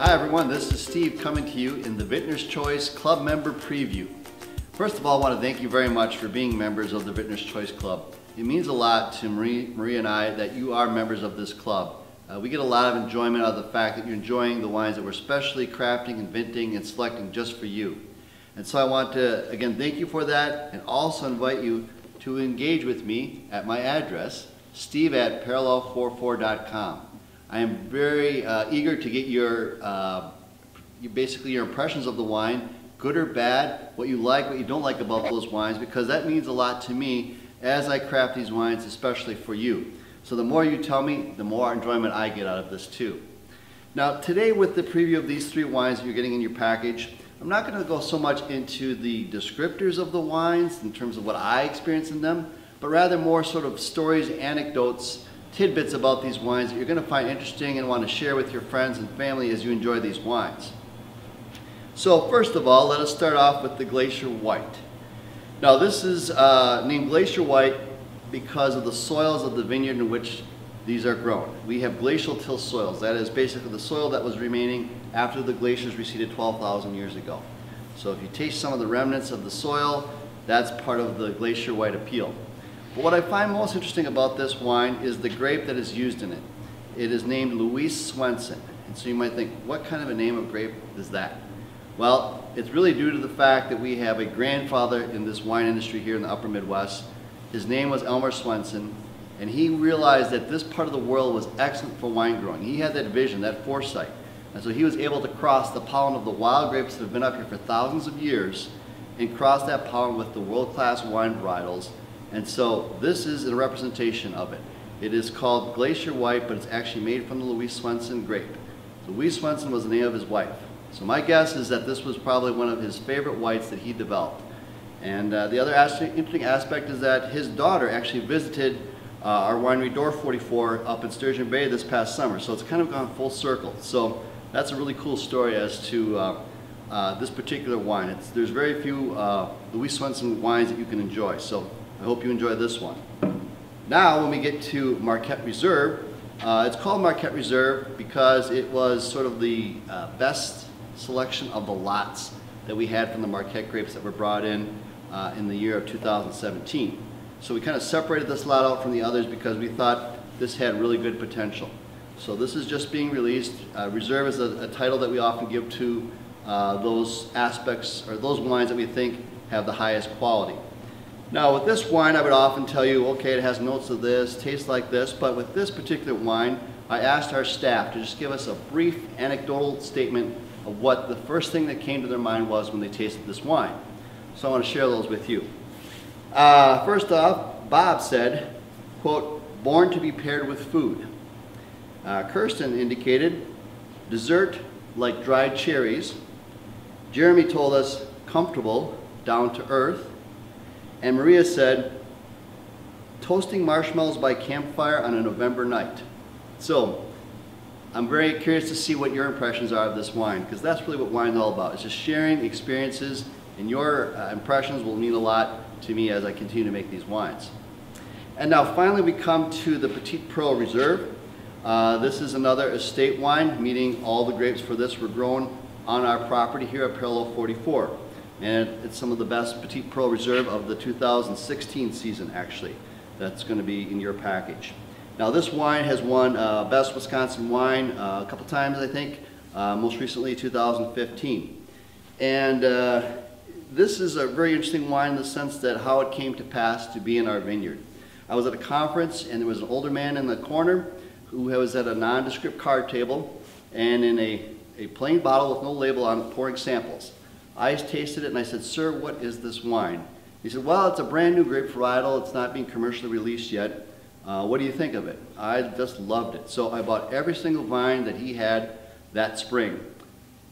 Hi everyone, this is Steve coming to you in the Vintner's Choice Club Member Preview. First of all, I want to thank you very much for being members of the Vintner's Choice Club. It means a lot to Marie and I that you are members of this club. We get a lot of enjoyment out of the fact that you're enjoying the wines that we're specially crafting and vinting and selecting just for you. And so I want to, again, thank you for that and also invite you to engage with me at my address, steve@parallel44.com. I am very eager to get your impressions of the wine, good or bad, what you like, what you don't like about those wines, because that means a lot to me as I craft these wines, especially for you. So the more you tell me, the more enjoyment I get out of this too. Now today, with the preview of these three wines that you're getting in your package, I'm not going to go so much into the descriptors of the wines in terms of what I experience in them, but rather more sort of stories, anecdotes, tidbits about these wines that you're going to find interesting and want to share with your friends and family as you enjoy these wines. So first of all, let us start off with the Glacier White. Now this is named Glacier White because of the soils of the vineyard in which these are grown. We have glacial till soils. That is basically the soil that was remaining after the glaciers receded 12,000 years ago. So if you taste some of the remnants of the soil, that's part of the Glacier White appeal. But what I find most interesting about this wine is the grape that is used in it. It is named Louis Swenson. And so you might think, what kind of a name of grape is that? Well, it's really due to the fact that we have a grandfather in this wine industry here in the upper Midwest. His name was Elmer Swenson, and he realized that this part of the world was excellent for wine growing. He had that vision, that foresight. And so he was able to cross the pollen of the wild grapes that have been up here for thousands of years and cross that pollen with the world-class wine varietals. And so this is a representation of it. It is called Glacier White, but it's actually made from the Louis Swenson grape. Louis Swenson was the name of his wife. So my guess is that this was probably one of his favorite whites that he developed. And the other interesting aspect is that his daughter actually visited our winery Door 44 up in Sturgeon Bay this past summer. So it's kind of gone full circle. So that's a really cool story as to this particular wine. There's very few Louis Swenson wines that you can enjoy. So I hope you enjoy this one. Now when we get to Marquette Reserve, it's called Marquette Reserve because it was sort of the best selection of the lots that we had from the Marquette grapes that were brought in the year of 2017. So we kind of separated this lot out from the others because we thought this had really good potential. So this is just being released. Reserve is a title that we often give to those aspects or those wines that we think have the highest quality. Now with this wine, I would often tell you, okay, it has notes of this, tastes like this, but with this particular wine, I asked our staff to just give us a brief anecdotal statement of what the first thing that came to their mind was when they tasted this wine. So I want to share those with you. First off, Bob said, quote, born to be paired with food. Kirsten indicated, dessert like dried cherries. Jeremy told us, comfortable, down to earth. And Maria said, toasting marshmallows by campfire on a November night. So, I'm very curious to see what your impressions are of this wine, because that's really what wine is all about. It's just sharing experiences, and your impressions will mean a lot to me as I continue to make these wines. And now finally we come to the Petite Pearl Reserve. This is another estate wine, meaning all the grapes for this were grown on our property here at Parallel 44. And it's some of the best Petite Pearl Reserve of the 2016 season, actually. That's going to be in your package. Now this wine has won Best Wisconsin Wine a couple times, I think, most recently 2015. And this is a very interesting wine in the sense that how it came to pass to be in our vineyard. I was at a conference and there was an older man in the corner who was at a nondescript card table and in a plain bottle with no label on it pouring samples. I tasted it and I said, sir, what is this wine? He said, well, it's a brand new grape varietal. It's not being commercially released yet. What do you think of it? I just loved it. So I bought every single vine that he had that spring.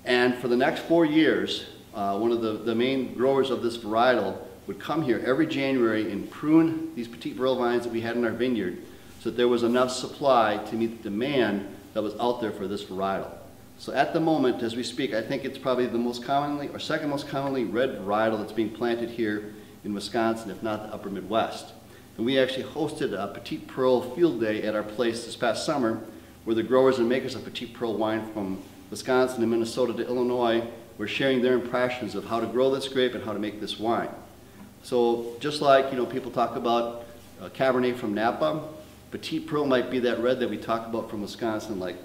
And for the next 4 years, one of the main growers of this varietal would come here every January and prune these Petite Pearl vines that we had in our vineyard so that there was enough supply to meet the demand that was out there for this varietal. So at the moment, as we speak, I think it's probably the most commonly, or second most commonly read varietal that's being planted here in Wisconsin, if not the upper Midwest. And we actually hosted a Petite Pearl field day at our place this past summer where the growers and makers of Petite Pearl wine from Wisconsin and Minnesota to Illinois were sharing their impressions of how to grow this grape and how to make this wine. So just like, people talk about Cabernet from Napa, Petite Pearl might be that red that we talk about from Wisconsin like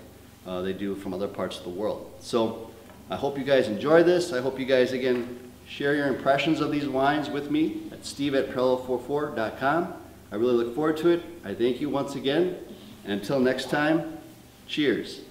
they do from other parts of the world. So I hope you guys enjoy this. I hope you guys, again, share your impressions of these wines with me at steve@parallel44.com. I really look forward to it. I thank you once again. And until next time, cheers.